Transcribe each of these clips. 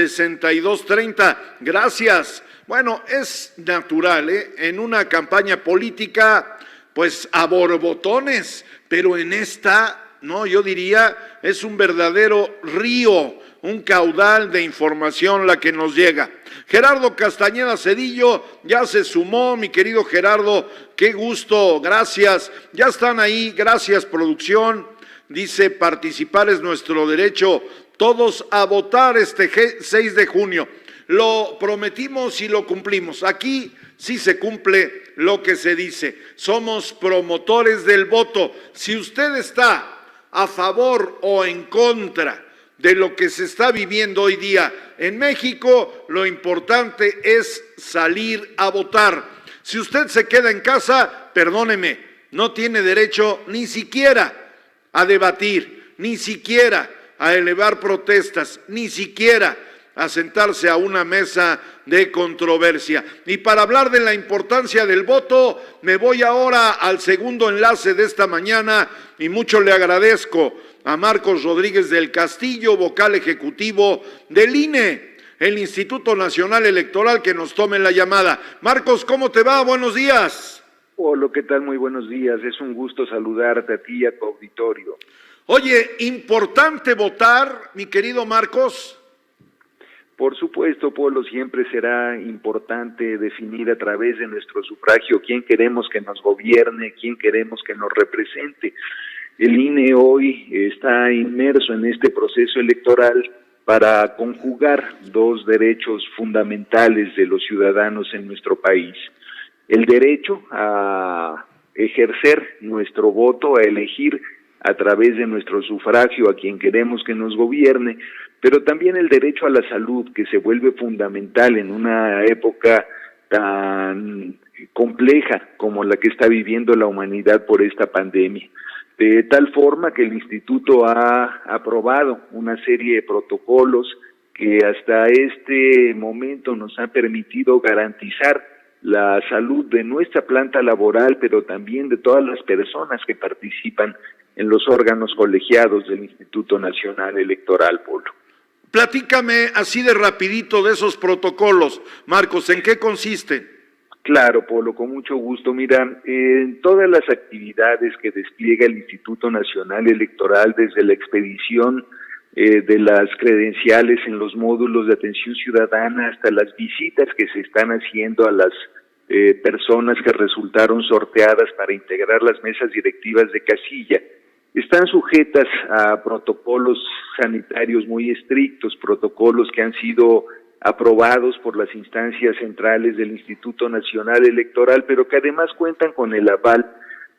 6230. Gracias. Bueno, es natural, en una campaña política, pues a borbotones, pero en esta, no, yo diría, es un verdadero río, un caudal de información la que nos llega. Gerardo Castañeda Cedillo ya se sumó, mi querido Gerardo, qué gusto, gracias. Ya están ahí, gracias producción. Dice, participar es nuestro derecho, todos a votar este 6 de junio. Lo prometimos y lo cumplimos. Aquí sí se cumple lo que se dice. Somos promotores del voto. Si usted está a favor o en contra de lo que se está viviendo hoy día en México, lo importante es salir a votar. Si usted se queda en casa, perdóneme, no tiene derecho ni siquiera a debatir, ni siquiera a elevar protestas, ni siquiera a sentarse a una mesa de controversia. Y para hablar de la importancia del voto, me voy ahora al segundo enlace de esta mañana y mucho le agradezco a Marcos Rodríguez del Castillo, vocal ejecutivo del INE, el Instituto Nacional Electoral, que nos tome la llamada. Marcos, ¿cómo te va? Buenos días. Hola, ¿qué tal? Muy buenos días. Es un gusto saludarte a ti y a tu auditorio. Oye, importante votar, mi querido Marcos. Por supuesto, Polo, siempre será importante definir a través de nuestro sufragio quién queremos que nos gobierne, quién queremos que nos represente. El INE hoy está inmerso en este proceso electoral para conjugar dos derechos fundamentales de los ciudadanos en nuestro país. El derecho a ejercer nuestro voto, a elegir a través de nuestro sufragio a quien queremos que nos gobierne, pero también el derecho a la salud, que se vuelve fundamental en una época tan compleja como la que está viviendo la humanidad por esta pandemia. De tal forma que el Instituto ha aprobado una serie de protocolos que hasta este momento nos han permitido garantizar la salud de nuestra planta laboral, pero también de todas las personas que participan en los órganos colegiados del Instituto Nacional Electoral, Polo. Platícame así de rapidito de esos protocolos, Marcos, ¿en qué consisten? Claro, Polo, con mucho gusto. Mira, en todas las actividades que despliega el Instituto Nacional Electoral, desde la expedición de las credenciales en los módulos de atención ciudadana hasta las visitas que se están haciendo a las personas que resultaron sorteadas para integrar las mesas directivas de casilla, están sujetas a protocolos sanitarios muy estrictos, protocolos que han sido aprobados por las instancias centrales del Instituto Nacional Electoral, pero que además cuentan con el aval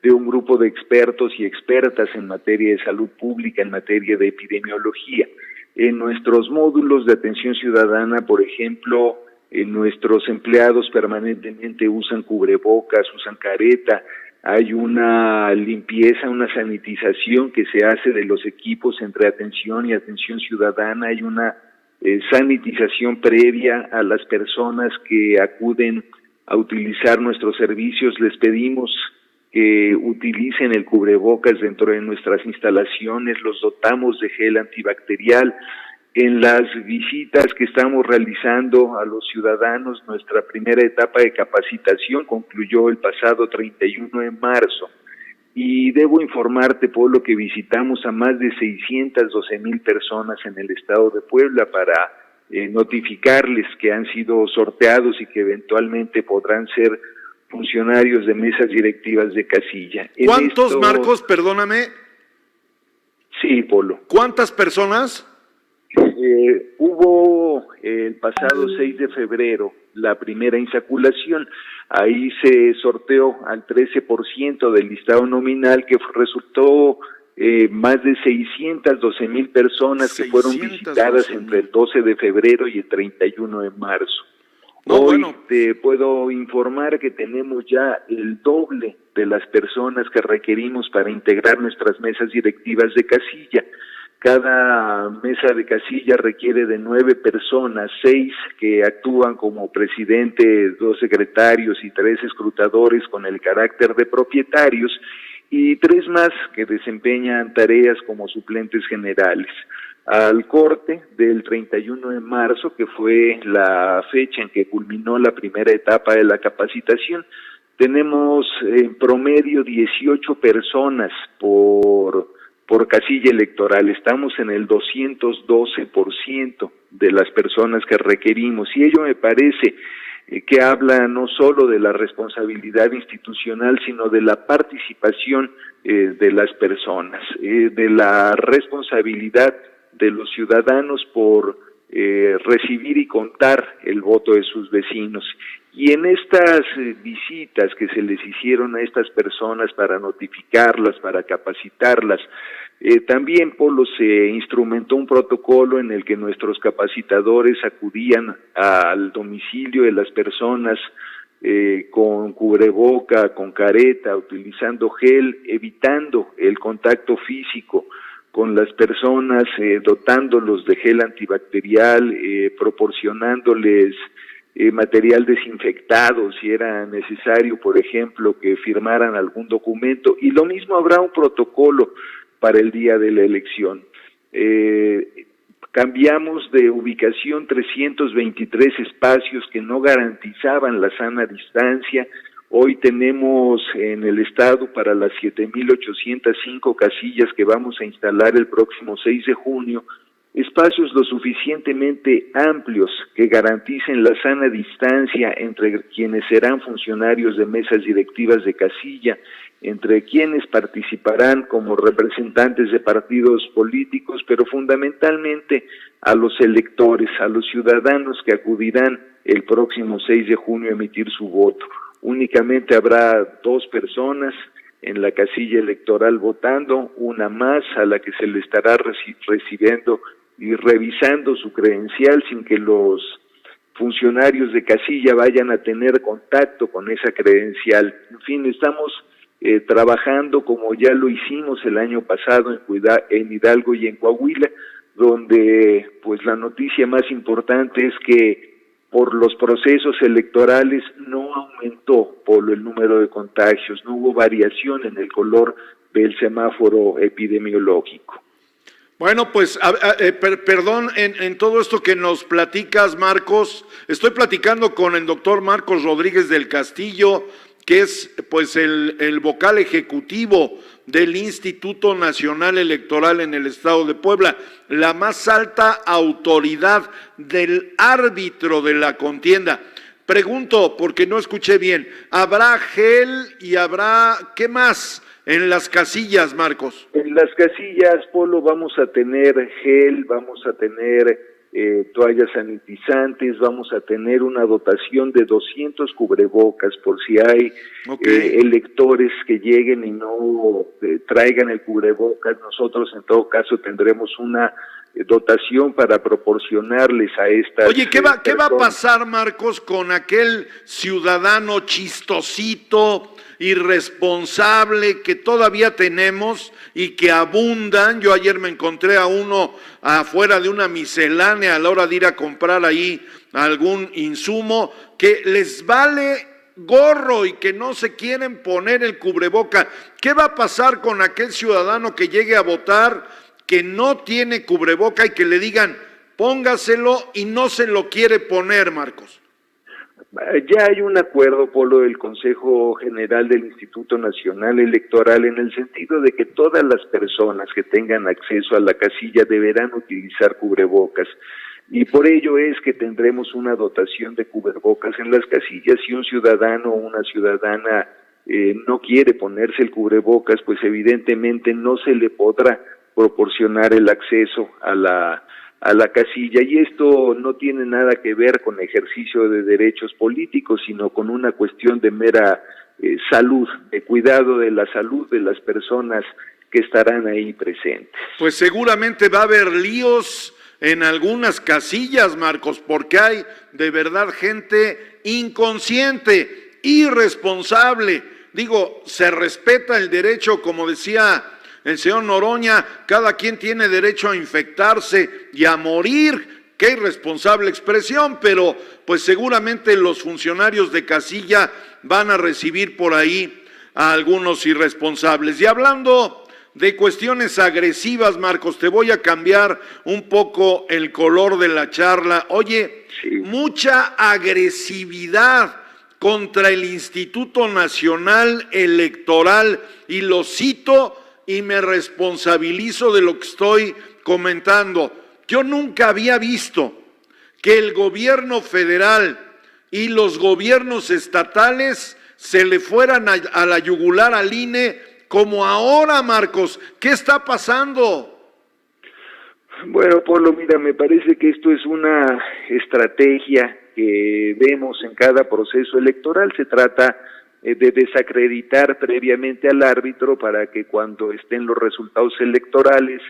de un grupo de expertos y expertas en materia de salud pública, en materia de epidemiología. En nuestros módulos de atención ciudadana, por ejemplo, nuestros empleados permanentemente usan cubrebocas, usan careta, hay una limpieza, una sanitización que se hace de los equipos entre atención y atención ciudadana, hay una sanitización previa a las personas que acuden a utilizar nuestros servicios. Les pedimos que utilicen el cubrebocas dentro de nuestras instalaciones, los dotamos de gel antibacterial. En las visitas que estamos realizando a los ciudadanos, nuestra primera etapa de capacitación concluyó el pasado 31 de marzo. Y debo informarte, Polo, que visitamos a más de 612,000 personas en el estado de Puebla para notificarles que han sido sorteados y que eventualmente podrán ser funcionarios de mesas directivas de casilla. ¿Cuántos, Marcos, perdóname? Sí, Polo. ¿Cuántas personas? Hubo el pasado 6 de febrero la primera insaculación. Ahí se sorteó al 13% del listado nominal, que resultó más de 612,000 personas que fueron visitadas entre el 12 de febrero y el 31 de marzo. Hoy te puedo informar que tenemos ya el doble de las personas que requerimos para integrar nuestras mesas directivas de casilla. Cada mesa de casilla requiere de 9 personas, 6 que actúan como presidente, 2 secretarios y 3 escrutadores con el carácter de propietarios, y 3 más que desempeñan tareas como suplentes generales. al corte del 31 de marzo, que fue la fecha en que culminó la primera etapa de la capacitación. Tenemos en promedio 18 personas por casilla electoral. Estamos en el 212% de las personas que requerimos, y ello me parece que habla no solo de la responsabilidad institucional, sino de la participación de las personas, de la responsabilidad de los ciudadanos por recibir y contar el voto de sus vecinos. Y en estas visitas que se les hicieron a estas personas para notificarlas, para capacitarlas, también, Polo, se instrumentó un protocolo en el que nuestros capacitadores acudían al domicilio de las personas con cubreboca, con careta, utilizando gel, evitando el contacto físico con las personas, dotándolos de gel antibacterial, proporcionándoles material desinfectado si era necesario, por ejemplo, que firmaran algún documento, y lo mismo habrá un protocolo para el día de la elección. Cambiamos de ubicación 323 espacios que no garantizaban la sana distancia. Hoy tenemos en el estado para las 7,805 casillas que vamos a instalar el próximo 6 de junio, espacios lo suficientemente amplios que garanticen la sana distancia entre quienes serán funcionarios de mesas directivas de casilla, entre quienes participarán como representantes de partidos políticos, pero fundamentalmente a los electores, a los ciudadanos que acudirán el próximo 6 de junio a emitir su voto. Únicamente habrá 2 personas en la casilla electoral votando, una más a la que se le estará recibiendo y revisando su credencial sin que los funcionarios de casilla vayan a tener contacto con esa credencial. En fin, estamos trabajando como ya lo hicimos el año pasado en Hidalgo y en Coahuila, donde pues la noticia más importante es que por los procesos electorales no aumentó el número de contagios, no hubo variación en el color del semáforo epidemiológico. Bueno, pues, perdón, en todo esto que nos platicas, Marcos, estoy platicando con el doctor Marcos Rodríguez del Castillo, que es pues el vocal ejecutivo del Instituto Nacional Electoral en el estado de Puebla, la más alta autoridad del árbitro de la contienda. Pregunto, porque no escuché bien, ¿habrá gel y habrá qué más en las casillas, Marcos? En las casillas, Polo, vamos a tener gel, vamos a tener toallas sanitizantes, vamos a tener una dotación de 200 cubrebocas por si hay electores que lleguen y no traigan el cubrebocas. Nosotros en todo caso tendremos una dotación para proporcionarles a estas. Oye, ¿qué va a pasar, Marcos, con aquel ciudadano chistosito, irresponsable que todavía tenemos y que abundan? Yo ayer me encontré a uno afuera de una miscelánea a la hora de ir a comprar ahí algún insumo, que les vale gorro y que no se quieren poner el cubreboca. ¿Qué va a pasar con aquel ciudadano que llegue a votar, que no tiene cubreboca y que le digan póngaselo y no se lo quiere poner, Marcos? Ya hay un acuerdo, Polo, del Consejo General del Instituto Nacional Electoral en el sentido de que todas las personas que tengan acceso a la casilla deberán utilizar cubrebocas, y por ello es que tendremos una dotación de cubrebocas en las casillas. Si un ciudadano o una ciudadana no quiere ponerse el cubrebocas, pues evidentemente no se le podrá proporcionar el acceso a la casilla, y esto no tiene nada que ver con ejercicio de derechos políticos, sino con una cuestión de mera salud, de cuidado de la salud de las personas que estarán ahí presentes. Pues seguramente va a haber líos en algunas casillas, Marcos, porque hay de verdad gente inconsciente, irresponsable. Digo, se respeta el derecho, como decía el señor Noroña, cada quien tiene derecho a infectarse y a morir. Qué irresponsable expresión, pero pues seguramente los funcionarios de casilla van a recibir por ahí a algunos irresponsables. Y hablando de cuestiones agresivas, Marcos, te voy a cambiar un poco el color de la charla. Oye, Sí. mucha agresividad contra el Instituto Nacional Electoral, y lo cito y me responsabilizo de lo que estoy comentando. Yo nunca había visto que el gobierno federal y los gobiernos estatales se le fueran a la yugular al INE como ahora, Marcos. ¿Qué está pasando? Bueno, Polo, mira, me parece que esto es una estrategia que vemos en cada proceso electoral. Se trata de desacreditar previamente al árbitro para que cuando estén los resultados electorales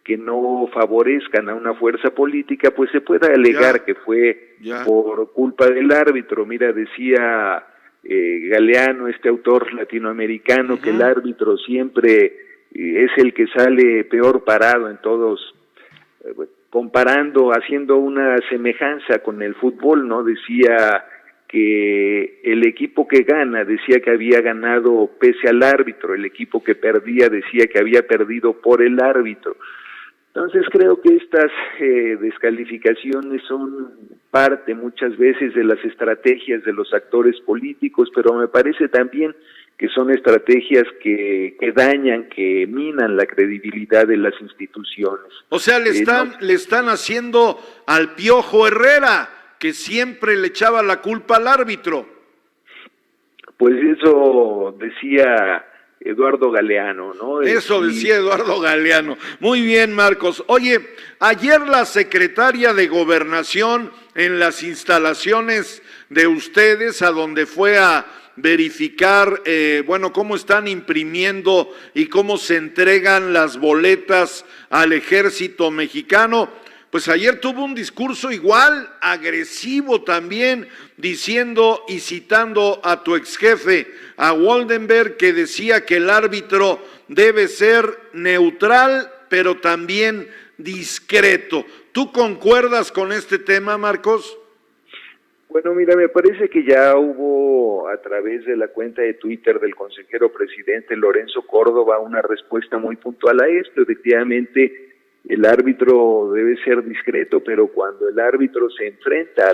que no favorezcan a una fuerza política, pues se pueda alegar que fue por culpa del árbitro. Mira, decía Galeano, este autor latinoamericano, que el árbitro siempre es el que sale peor parado en todos, comparando, haciendo una semejanza con el fútbol, ¿no? Decía que el equipo que gana decía que había ganado pese al árbitro, el equipo que perdía decía que había perdido por el árbitro. Entonces creo que estas descalificaciones son parte muchas veces de las estrategias de los actores políticos, pero me parece también que son estrategias que dañan, que minan la credibilidad de las instituciones. O sea, le están haciendo al Piojo Herrera, que siempre le echaba la culpa al árbitro. Pues eso decía Eduardo Galeano, ¿no? Eso decía Eduardo Galeano. Muy bien, Marcos. Oye, ayer la secretaria de Gobernación en las instalaciones de ustedes, a donde fue a verificar, cómo están imprimiendo y cómo se entregan las boletas al ejército mexicano, pues ayer tuvo un discurso igual, agresivo también, diciendo y citando a tu ex jefe, a Woldenberg, que decía que el árbitro debe ser neutral, pero también discreto. ¿Tú concuerdas con este tema, Marcos? Bueno, mira, me parece que ya hubo a través de la cuenta de Twitter del consejero presidente Lorenzo Córdoba una respuesta muy puntual a esto. Efectivamente, el árbitro debe ser discreto, pero cuando el árbitro se enfrenta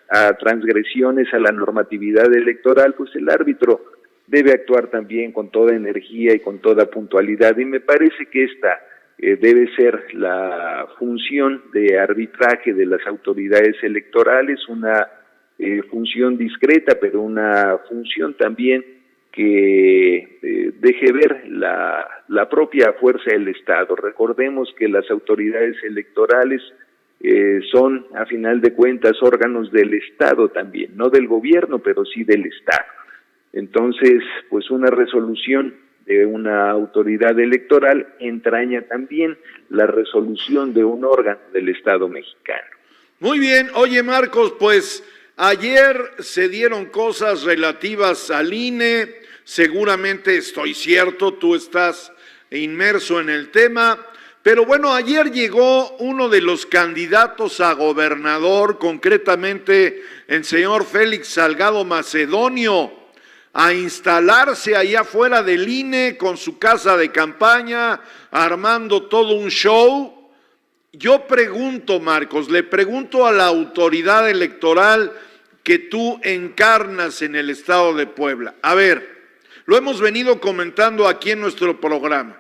a transgresiones a la normatividad electoral, pues el árbitro debe actuar también con toda energía y con toda puntualidad. Y me parece que esta debe ser la función de arbitraje de las autoridades electorales, una función discreta, pero una función también que deje ver la propia fuerza del Estado. Recordemos que las autoridades electorales son, a final de cuentas, órganos del Estado también, no del gobierno, pero sí del Estado. Entonces, pues una resolución de una autoridad electoral entraña también la resolución de un órgano del Estado mexicano. Muy bien. Oye, Marcos, pues ayer se dieron cosas relativas al INE. Seguramente estoy cierto, tú estás inmerso en el tema, pero bueno, ayer llegó uno de los candidatos a gobernador, concretamente el señor Félix Salgado Macedonio, a instalarse allá afuera del INE con su casa de campaña, armando todo un show. Yo pregunto, Marcos, le pregunto a la autoridad electoral que tú encarnas en el estado de Puebla. A ver, lo hemos venido comentando aquí en nuestro programa.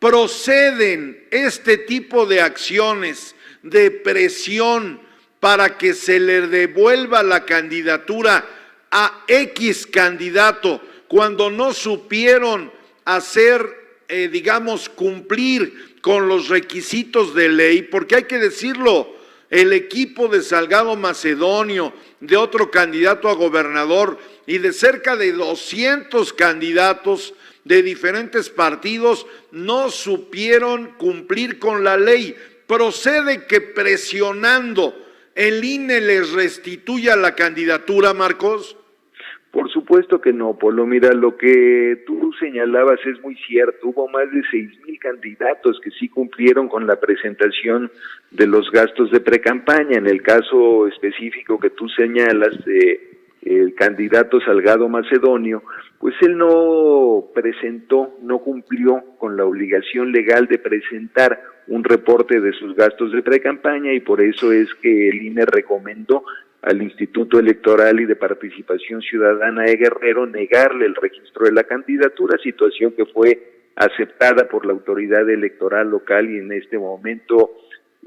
¿Proceden este tipo de acciones de presión para que se le devuelva la candidatura a X candidato cuando no supieron hacer, cumplir con los requisitos de ley? Porque hay que decirlo, el equipo de Salgado Macedonio, de otro candidato a gobernador y de cerca de 200 candidatos de diferentes partidos no supieron cumplir con la ley. ¿Procede que presionando el INE les restituya la candidatura, Marcos? Por supuesto que no, Polo. Mira, lo que tú señalabas es muy cierto. Hubo más de 6,000 candidatos que sí cumplieron con la presentación de los gastos de precampaña. En el caso específico que tú señalas, el candidato Salgado Macedonio, pues él no presentó, no cumplió con la obligación legal de presentar un reporte de sus gastos de precampaña, y por eso es que el INE recomendó al Instituto Electoral y de Participación Ciudadana de Guerrero negarle el registro de la candidatura, situación que fue aceptada por la autoridad electoral local, y en este momento,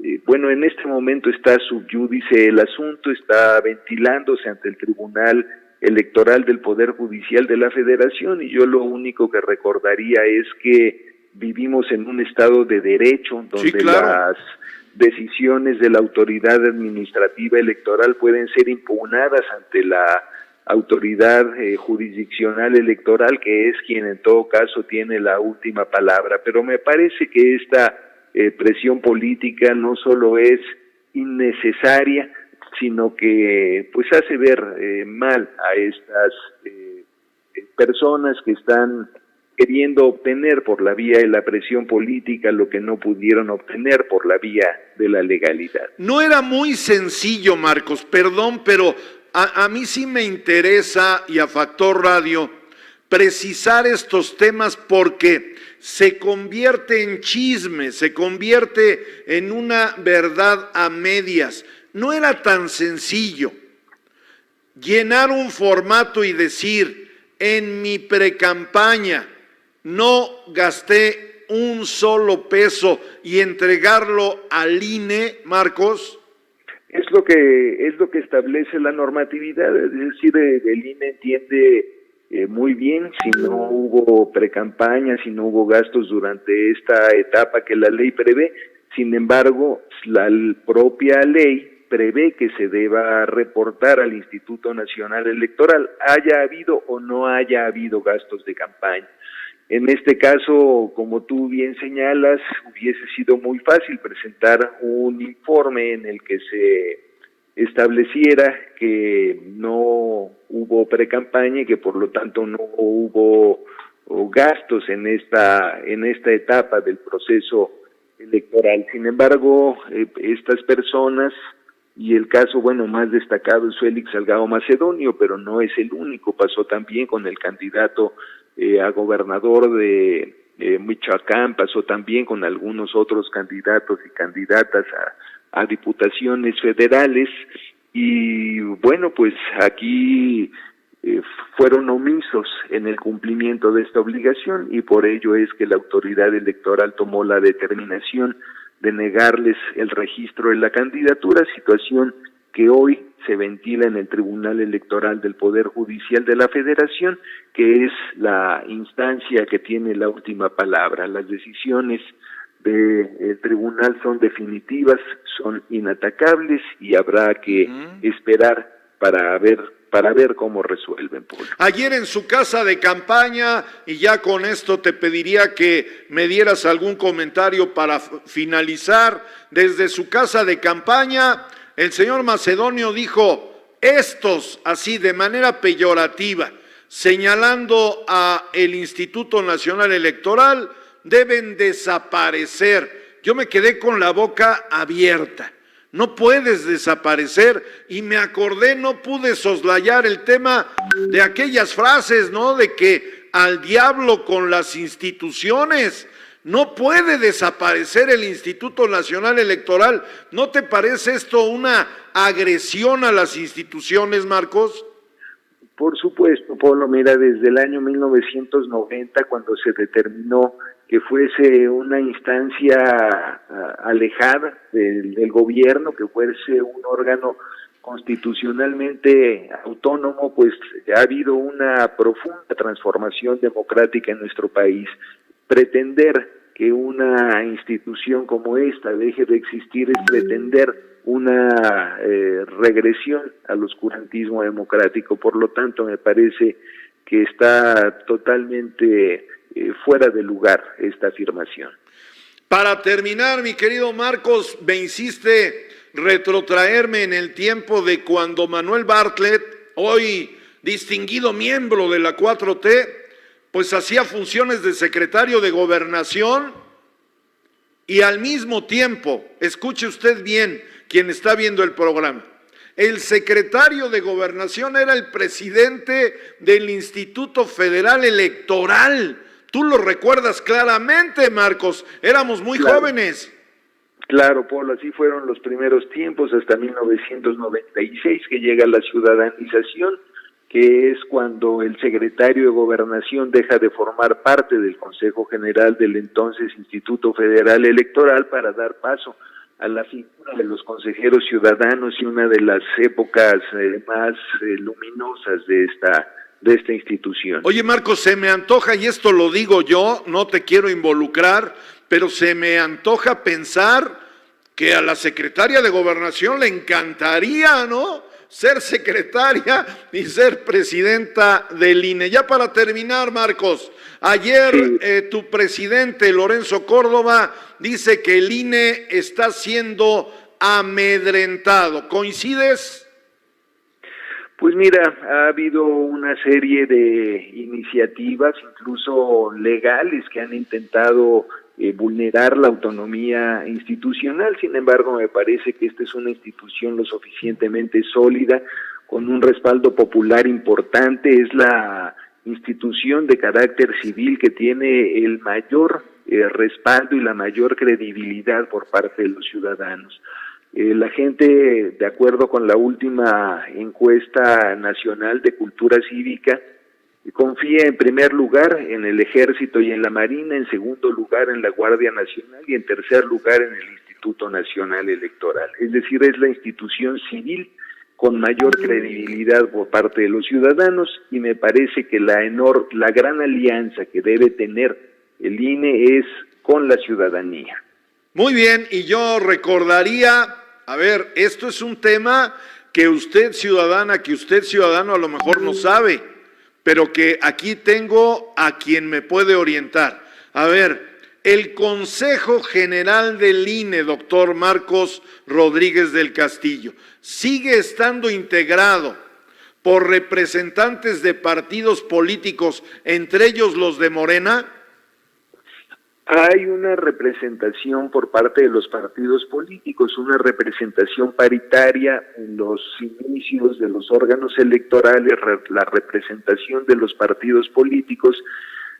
en este momento está sub iudice el asunto, está ventilándose ante el Tribunal Electoral del Poder Judicial de la Federación, y yo lo único que recordaría es que vivimos en un estado de derecho donde sí, claro, las decisiones de la autoridad administrativa electoral pueden ser impugnadas ante la autoridad jurisdiccional electoral, que es quien en todo caso tiene la última palabra. Pero me parece que esta presión política no solo es innecesaria, sino que pues hace ver mal a estas personas que están queriendo obtener por la vía de la presión política lo que no pudieron obtener por la vía de la legalidad. No era muy sencillo, Marcos, perdón, pero a mí sí me interesa, y a Factor Radio, precisar estos temas porque se convierte en chisme, se convierte en una verdad a medias. No era tan sencillo llenar un formato y decir, en mi precampaña no gasté un solo peso, y entregarlo al INE, Marcos. Es lo que establece la normatividad, es decir, el INE entiende muy bien si no hubo precampaña, si no hubo gastos durante esta etapa que la ley prevé. Sin embargo, la propia ley prevé que se deba reportar al Instituto Nacional Electoral, haya habido o no haya habido gastos de campaña. En este caso, como tú bien señalas, hubiese sido muy fácil presentar un informe en el que se estableciera que no hubo precampaña y que por lo tanto no hubo gastos en esta etapa del proceso electoral. Sin embargo, estas personas, y el caso más destacado es Félix Salgado Macedonio, pero no es el único, pasó también con el candidato a gobernador de Michoacán, pasó también con algunos otros candidatos y candidatas a diputaciones federales, y pues aquí fueron omisos en el cumplimiento de esta obligación, y por ello es que la autoridad electoral tomó la determinación de negarles el registro de la candidatura, situación que hoy se ventila en el Tribunal Electoral del Poder Judicial de la Federación, que es la instancia que tiene la última palabra. Las decisiones del tribunal son definitivas, son inatacables, y habrá que esperar para ver cómo resuelven, Paul. Ayer en su casa de campaña, y ya con esto te pediría que me dieras algún comentario para finalizar, desde su casa de campaña, el señor Macedonio dijo, estos, así de manera peyorativa, señalando a el Instituto Nacional Electoral, deben desaparecer. Yo me quedé con la boca abierta. No puedes desaparecer, y me acordé, no pude soslayar el tema de aquellas frases, ¿no? De que al diablo con las instituciones. No puede desaparecer el Instituto Nacional Electoral. ¿No te parece esto una agresión a las instituciones, Marcos? Por supuesto, Polo. Mira, desde el año 1990, cuando se determinó que fuese una instancia alejada del gobierno, que fuese un órgano constitucionalmente autónomo, pues ha habido una profunda transformación democrática en nuestro país. Pretender que una institución como esta deje de existir es pretender una regresión al oscurantismo democrático. Por lo tanto, me parece que está totalmente fuera de lugar esta afirmación. Para terminar, mi querido Marcos, me hiciste retrotraerme en el tiempo de cuando Manuel Bartlett, hoy distinguido miembro de la 4T, pues hacía funciones de secretario de Gobernación, y al mismo tiempo, escuche usted bien, quien está viendo el programa, El secretario de Gobernación era el presidente del Instituto Federal Electoral. Tú lo recuerdas claramente, Marcos. Éramos muy jóvenes. Claro, Polo, así fueron los primeros tiempos hasta 1996 que llega la ciudadanización, que es cuando el secretario de Gobernación deja de formar parte del Consejo General del entonces Instituto Federal Electoral para dar paso a la figura de los consejeros ciudadanos y una de las épocas más luminosas de esta institución. Oye, Marcos, se me antoja, y esto lo digo yo, no te quiero involucrar, pero se me antoja pensar que a la secretaria de Gobernación le encantaría, ¿no?, ser secretaria y ser presidenta del INE. Ya para terminar, Marcos, ayer tu presidente, Lorenzo Córdoba, dice que el INE está siendo amedrentado. ¿Coincides? Pues mira, ha habido una serie de iniciativas, incluso legales, que han intentado vulnerar la autonomía institucional. Sin embargo, me parece que esta es una institución lo suficientemente sólida, con un respaldo popular importante. Es la institución de carácter civil que tiene el mayor respaldo y la mayor credibilidad por parte de los ciudadanos. La gente, de acuerdo con la última encuesta nacional de cultura cívica, confía en primer lugar en el Ejército y en la Marina, en segundo lugar en la Guardia Nacional y en tercer lugar en el Instituto Nacional Electoral. Es decir, es la institución civil con mayor credibilidad por parte de los ciudadanos, y me parece que la gran alianza que debe tener el INE es con la ciudadanía. Muy bien, y yo recordaría, a ver, esto es un tema que usted ciudadano a lo mejor no sabe, pero que aquí tengo a quien me puede orientar. A ver, el Consejo General del INE, doctor Marcos Rodríguez del Castillo, ¿sigue estando integrado por representantes de partidos políticos, entre ellos los de Morena? Hay una representación por parte de los partidos políticos, una representación paritaria en los inicios de los órganos electorales. La representación de los partidos políticos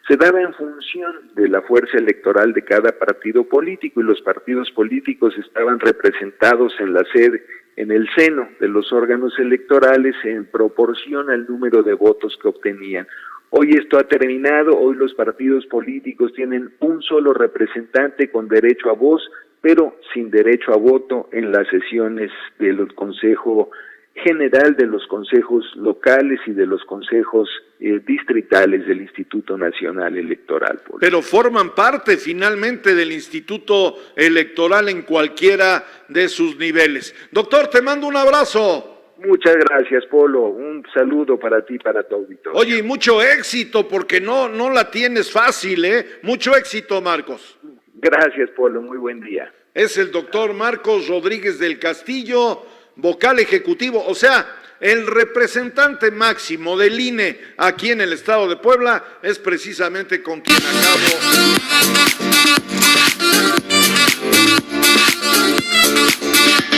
se daba en función de la fuerza electoral de cada partido político, y los partidos políticos estaban representados en la sede, en el seno de los órganos electorales, en proporción al número de votos que obtenían. Hoy esto ha terminado. Hoy los partidos políticos tienen un solo representante con derecho a voz, pero sin derecho a voto en las sesiones del Consejo General, de los consejos locales y de los consejos distritales del Instituto Nacional Electoral. Pero forman parte finalmente del Instituto Electoral en cualquiera de sus niveles. Doctor, te mando un abrazo. Muchas gracias, Polo. Un saludo para ti y para tu auditorio. Oye, y mucho éxito, porque no la tienes fácil, ¿eh? Mucho éxito, Marcos. Gracias, Polo. Muy buen día. Es el doctor Marcos Rodríguez del Castillo, vocal ejecutivo, o sea, el representante máximo del INE aquí en el estado de Puebla, es precisamente con quien acabo.